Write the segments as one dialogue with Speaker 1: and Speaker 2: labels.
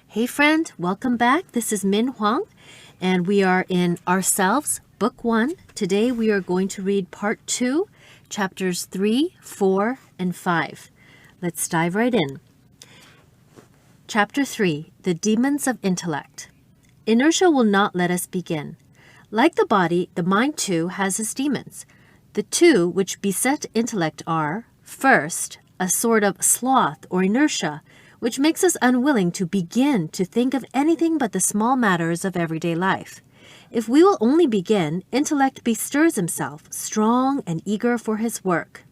Speaker 1: Hey friend, welcome back. This is Min Hwang, and we are in Ourselves, Book 1. Today we are going to read Part 2, Chapters 3, 4, and 5. Let's dive right in. Chapter 3, The Demons of Intellect. Inertia will not let us begin. Like the body, the mind too has its demons. The two which beset intellect are, first, a sort of sloth or inertia, which makes us unwilling to begin to think of anything but the small matters of everyday life. If we will only begin, intellect bestirs himself, strong and eager for his work.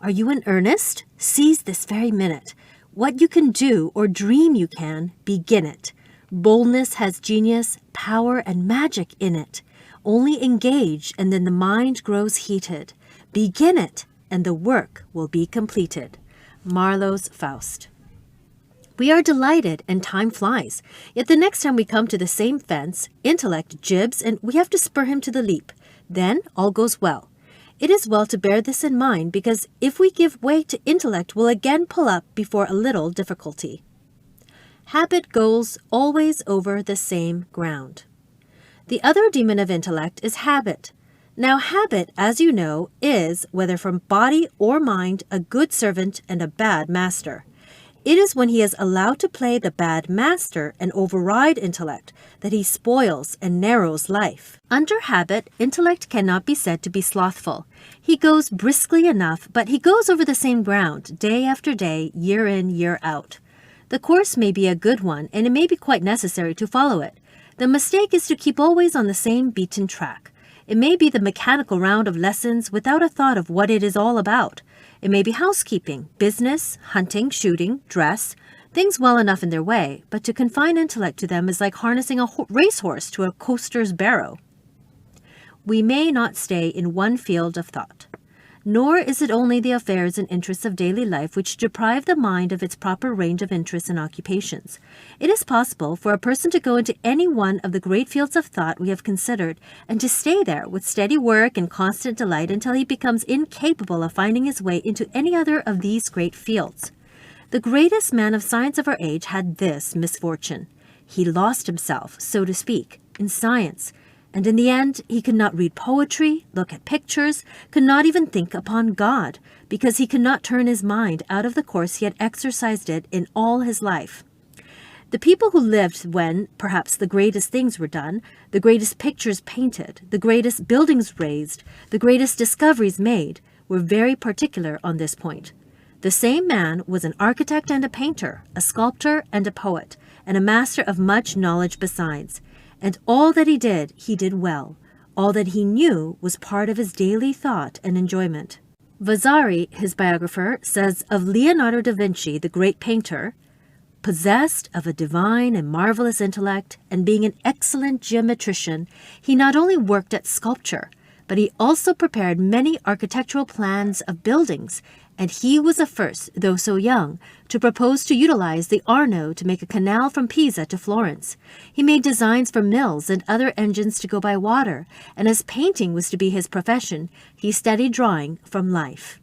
Speaker 1: Are you in earnest? Seize this very minute. What you can do or dream you can, begin it. Boldness has genius, power, and magic in it. Only engage, and then the mind grows heated. Begin it, and the work will be completed. Marlowe's Faust. We are delighted, and time flies. Yet the next time we come to the same fence, intellect jibs, and we have to spur him to the leap. Then all goes well. It is well to bear this in mind, because if we give way to intellect, we'll again pull up before a little difficulty. Habit goes always over the same ground. The other demon of intellect is habit. Now habit, as you know, is, whether from body or mind, a good servant and a bad master. It is when he is allowed to play the bad master and override intellect that he spoils and narrows life. Under habit, intellect cannot be said to be slothful. He goes briskly enough, but he goes over the same ground, day after day, year in, year out. The course may be a good one, and it may be quite necessary to follow it. The mistake is to keep always on the same beaten track. It may be the mechanical round of lessons without a thought of what it is all about. It may be housekeeping, business, hunting, shooting, dress, things well enough in their way, but to confine intellect to them is like harnessing a racehorse to a coaster's barrow. We may not stay in one field of thought. Nor is it only the affairs and interests of daily life which deprive the mind of its proper range of interests and occupations. It is possible for a person to go into any one of the great fields of thought we have considered, and to stay there with steady work and constant delight until he becomes incapable of finding his way into any other of these great fields. The greatest man of science of our age had this misfortune. He lost himself, so to speak, in science. And in the end, he could not read poetry, look at pictures, could not even think upon God, because he could not turn his mind out of the course he had exercised it in all his life. The people who lived when, perhaps, the greatest things were done, the greatest pictures painted, the greatest buildings raised, the greatest discoveries made, were very particular on this point. The same man was an architect and a painter, a sculptor and a poet, and a master of much knowledge besides. And all that he did well. All that he knew was part of his daily thought and enjoyment. Vasari, his biographer, says of Leonardo da Vinci, the great painter, possessed of a divine and marvelous intellect, and being an excellent geometrician, he not only worked at sculpture, but he also prepared many architectural plans of buildings, and he was the first, though so young, to propose to utilize the Arno to make a canal from Pisa to Florence. He made designs for mills and other engines to go by water, and as painting was to be his profession, he studied drawing from life.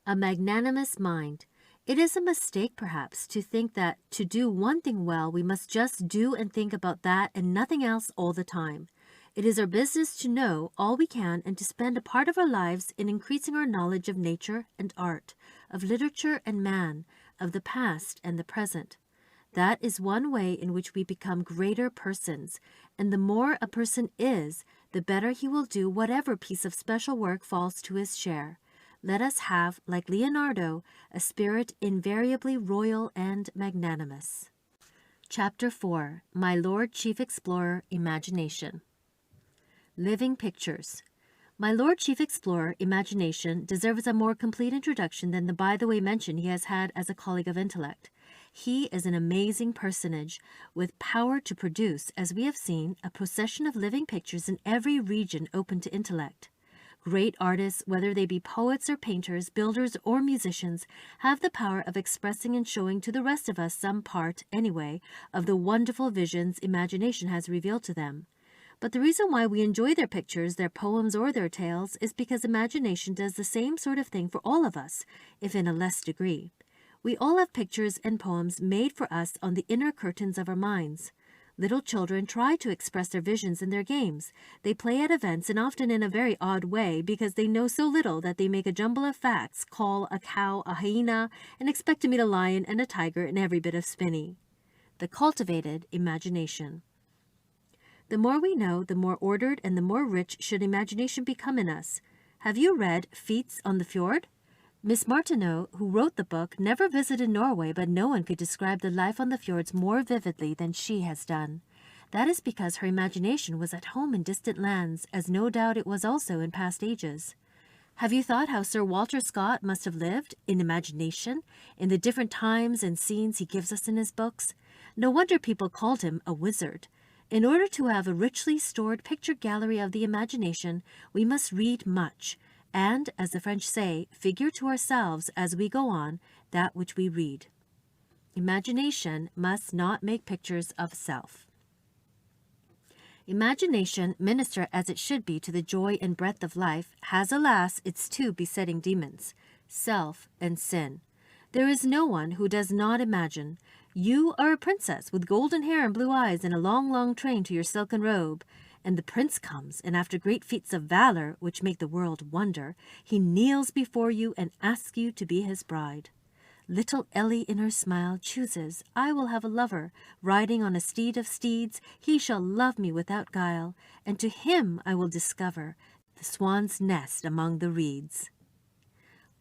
Speaker 1: A magnanimous mind. It is a mistake, perhaps, to think that to do one thing well, we must just do and think about that and nothing else all the time. It is our business to know all we can and to spend a part of our lives in increasing our knowledge of nature and art, of literature and man, of the past and the present. That is one way in which we become greater persons, and the more a person is, the better he will do whatever piece of special work falls to his share. Let us have, like Leonardo, a spirit invariably royal and magnanimous. Chapter 4, My Lord Chief Explorer, Imagination. Living Pictures. My Lord Chief Explorer, Imagination, deserves a more complete introduction than the by-the-way mention he has had as a colleague of intellect. He is an amazing personage, with power to produce, as we have seen, a procession of living pictures in every region open to intellect. Great artists, whether they be poets or painters, builders or musicians, have the power of expressing and showing to the rest of us some part, anyway, of the wonderful visions imagination has revealed to them. But the reason why we enjoy their pictures, their poems, or their tales is because imagination does the same sort of thing for all of us, if in a less degree. We all have pictures and poems made for us on the inner curtains of our minds. Little children try to express their visions in their games. They play at events and often in a very odd way because they know so little that they make a jumble of facts, call a cow a hyena, and expect to meet a lion and a tiger in every bit of spinny. The cultivated imagination. The more we know, the more ordered and the more rich should imagination become in us. Have you read Feats on the Fjord? Miss Martineau, who wrote the book, never visited Norway, but no one could describe the life on the fjords more vividly than she has done. That is because her imagination was at home in distant lands, as no doubt it was also in past ages. Have you thought how Sir Walter Scott must have lived, in imagination, in the different times and scenes he gives us in his books? No wonder people called him a wizard. In order to have a richly stored picture gallery of the imagination, we must read much, and, as the French say, figure to ourselves as we go on that which we read. Imagination must not make pictures of self. Imagination, minister as it should be to the joy and breadth of life, has, alas, its two besetting demons, self and sin. There is no one who does not imagine. You are a princess with golden hair and blue eyes and a long, long train to your silken robe. And the prince comes, and after great feats of valor, which make the world wonder, he kneels before you and asks you to be his bride. Little Ellie in her smile chooses, I will have a lover, riding on a steed of steeds, he shall love me without guile, and to him I will discover the swan's nest among the reeds.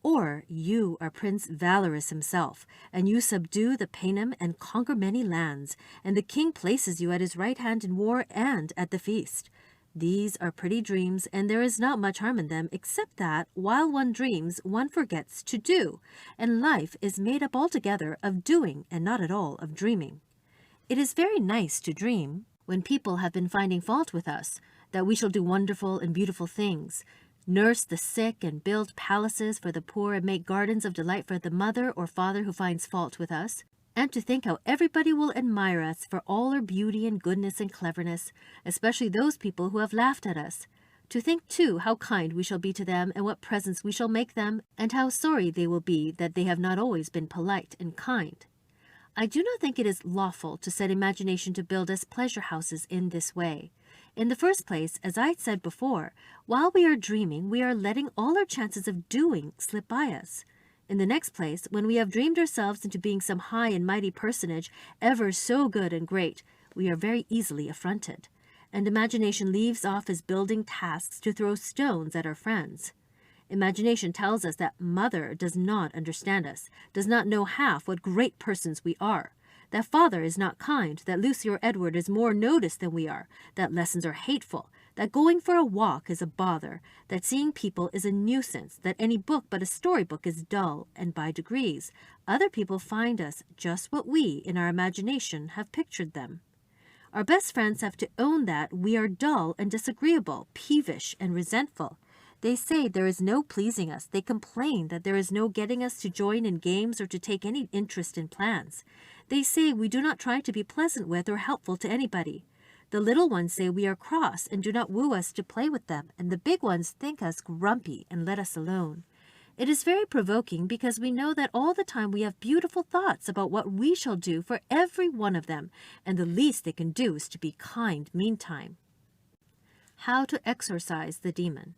Speaker 1: Or you are Prince Valorous himself, and you subdue the Paynim and conquer many lands, and the king places you at his right hand in war and at the feast. These are pretty dreams, and there is not much harm in them, except that, while one dreams, one forgets to do, and life is made up altogether of doing and not at all of dreaming. It is very nice to dream, when people have been finding fault with us, that we shall do wonderful and beautiful things, nurse the sick and build palaces for the poor and make gardens of delight for the mother or father who finds fault with us, and to think how everybody will admire us for all our beauty and goodness and cleverness, especially those people who have laughed at us. To think, too, how kind we shall be to them and what presents we shall make them, and how sorry they will be that they have not always been polite and kind. I do not think it is lawful to set imagination to build us pleasure houses in this way. In the first place, as I said before, while we are dreaming, we are letting all our chances of doing slip by us. In the next place, when we have dreamed ourselves into being some high and mighty personage, ever so good and great, we are very easily affronted, and imagination leaves off his building tasks to throw stones at our friends. Imagination tells us that Mother does not understand us, does not know half what great persons we are, that Father is not kind, that Lucy or Edward is more noticed than we are, that lessons are hateful, that going for a walk is a bother, that seeing people is a nuisance, that any book but a storybook is dull, and by degrees, other people find us just what we, in our imagination, have pictured them. Our best friends have to own that we are dull and disagreeable, peevish and resentful. They say there is no pleasing us. They complain that there is no getting us to join in games or to take any interest in plans. They say we do not try to be pleasant with or helpful to anybody. The little ones say we are cross and do not woo us to play with them, and the big ones think us grumpy and let us alone. It is very provoking because we know that all the time we have beautiful thoughts about what we shall do for every one of them, and the least they can do is to be kind meantime. How to exorcise the demon.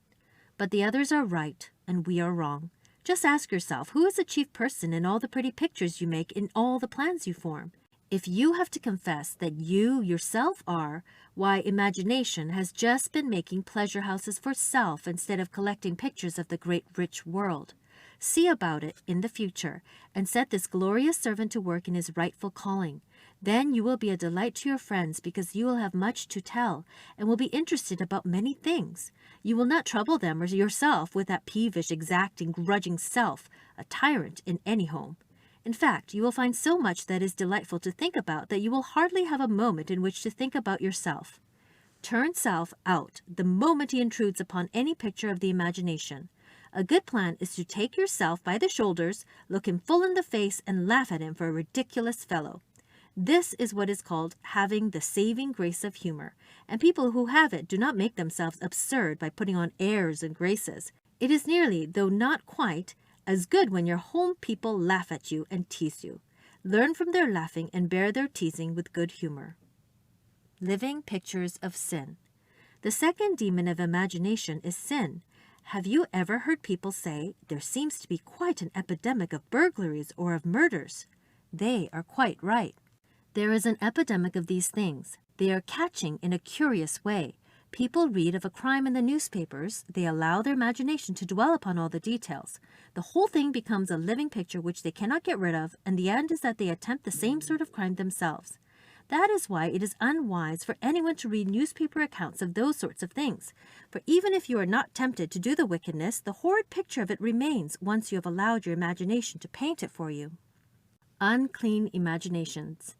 Speaker 1: But the others are right, and we are wrong. Just ask yourself, who is the chief person in all the pretty pictures you make, in all the plans you form? If you have to confess that you yourself are, why, imagination has just been making pleasure houses for self instead of collecting pictures of the great rich world. See about it in the future, and set this glorious servant to work in his rightful calling. Then you will be a delight to your friends because you will have much to tell, and will be interested about many things. You will not trouble them or yourself with that peevish, exacting, grudging self, a tyrant in any home. In fact, you will find so much that is delightful to think about that you will hardly have a moment in which to think about yourself. Turn self out the moment he intrudes upon any picture of the imagination. A good plan is to take yourself by the shoulders, look him full in the face, and laugh at him for a ridiculous fellow. This is what is called having the saving grace of humor, and people who have it do not make themselves absurd by putting on airs and graces. It is nearly, though not quite, as good when your home people laugh at you and tease you. Learn from their laughing and bear their teasing with good humor. Living pictures of sin. The second demon of imagination is sin. Have you ever heard people say, there seems to be quite an epidemic of burglaries or of murders? They are quite right. There is an epidemic of these things. They are catching in a curious way. People read of a crime in the newspapers. They allow their imagination to dwell upon all the details. The whole thing becomes a living picture which they cannot get rid of, and the end is that they attempt the same sort of crime themselves. That is why it is unwise for anyone to read newspaper accounts of those sorts of things. For even if you are not tempted to do the wickedness, the horrid picture of it remains once you have allowed your imagination to paint it for you. Unclean imaginations.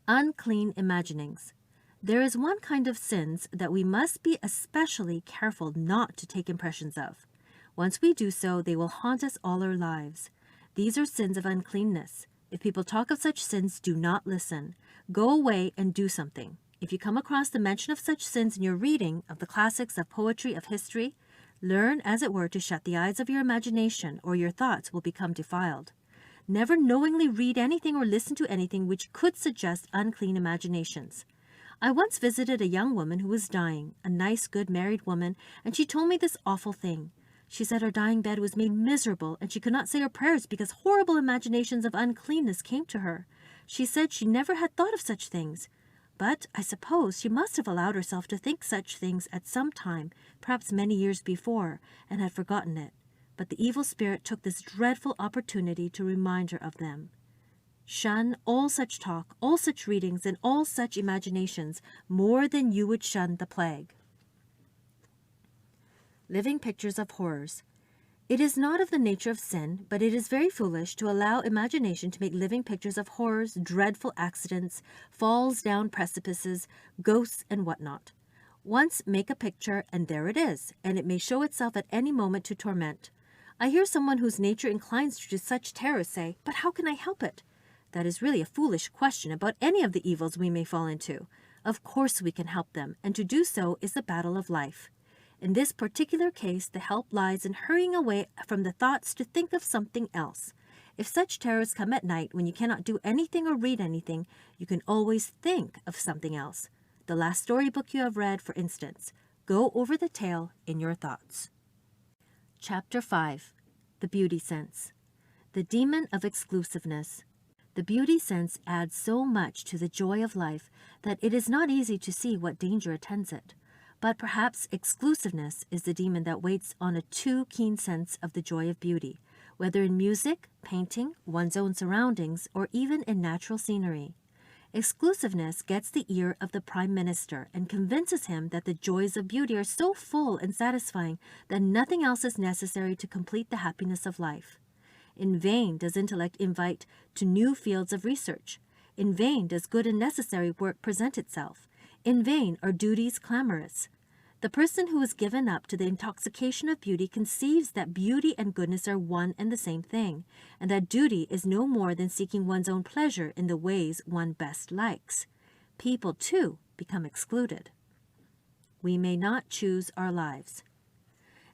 Speaker 1: Unclean imaginings. There is one kind of sins that we must be especially careful not to take impressions of. Once we do so, they will haunt us all our lives. These are sins of uncleanness. If people talk of such sins, do not listen. Go away and do something. If you come across the mention of such sins in your reading of the classics of poetry, of history, learn, as it were, to shut the eyes of your imagination, or your thoughts will become defiled. Never knowingly read anything or listen to anything which could suggest unclean imaginations. I once visited a young woman who was dying, a nice, good married woman, and she told me this awful thing. She said her dying bed was made miserable, and she could not say her prayers because horrible imaginations of uncleanness came to her. She said she never had thought of such things. But I suppose she must have allowed herself to think such things at some time, perhaps many years before, and had forgotten it. But the evil spirit took this dreadful opportunity to remind her of them. Shun all such talk, all such readings, and all such imaginations more than you would shun the plague. Living pictures of horrors. It is not of the nature of sin, but it is very foolish to allow imagination to make living pictures of horrors, dreadful accidents, falls down precipices, ghosts, and whatnot. Once make a picture, and there it is, and it may show itself at any moment to torment. I hear someone whose nature inclines to such terrors say, "But how can I help it?" That is really a foolish question about any of the evils we may fall into. Of course we can help them, and to do so is the battle of life. In this particular case, the help lies in hurrying away from the thoughts to think of something else. If such terrors come at night when you cannot do anything or read anything, you can always think of something else. The last storybook you have read, for instance. Go over the tale in your thoughts. Chapter 5. The Beauty Sense. The Demon of Exclusiveness. The beauty sense adds so much to the joy of life that it is not easy to see what danger attends it. But perhaps exclusiveness is the demon that waits on a too keen sense of the joy of beauty, whether in music, painting, one's own surroundings, or even in natural scenery. Exclusiveness gets the ear of the Prime Minister and convinces him that the joys of beauty are so full and satisfying that nothing else is necessary to complete the happiness of life. In vain does intellect invite to new fields of research. In vain does good and necessary work present itself. In vain are duties clamorous. The person who is given up to the intoxication of beauty conceives that beauty and goodness are one and the same thing, and that duty is no more than seeking one's own pleasure in the ways one best likes. People, too, become excluded. We may not choose our lives.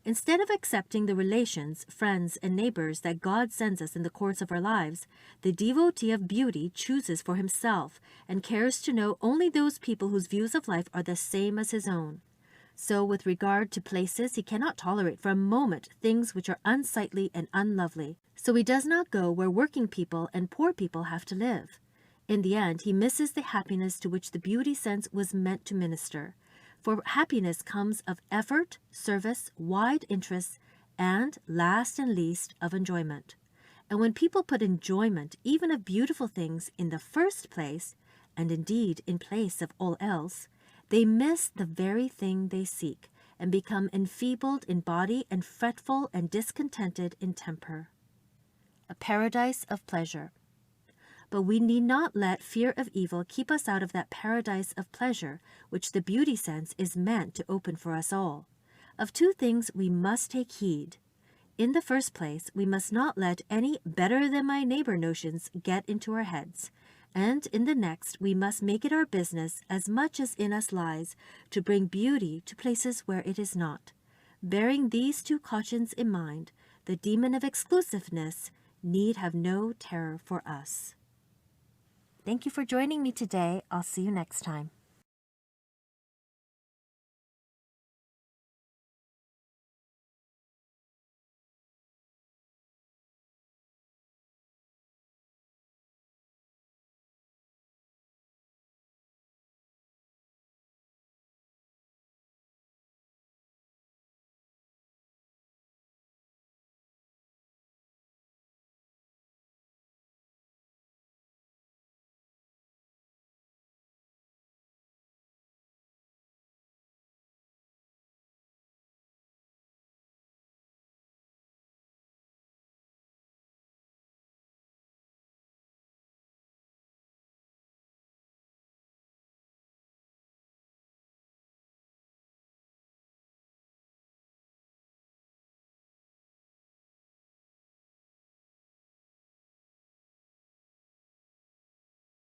Speaker 1: Instead of accepting the relations, friends, and neighbors that God sends us in the course of our lives, the devotee of beauty chooses for himself and cares to know only those people whose views of life are the same as his own. So with regard to places, he cannot tolerate for a moment things which are unsightly and unlovely. So he does not go where working people and poor people have to live. In the end, he misses the happiness to which the beauty sense was meant to minister. For happiness comes of effort, service, wide interests, and, last and least, of enjoyment. And when people put enjoyment, even of beautiful things, in the first place, and indeed in place of all else, they miss the very thing they seek, and become enfeebled in body and fretful and discontented in temper. A paradise of pleasure. But we need not let fear of evil keep us out of that paradise of pleasure which the beauty sense is meant to open for us all. Of two things we must take heed. In the first place, we must not let any better-than-my-neighbor notions get into our heads. And in the next, we must make it our business, as much as in us lies, to bring beauty to places where it is not. Bearing these two cautions in mind, The demon of exclusiveness need have no terror for us. Thank you for joining me today. I'll see you next time.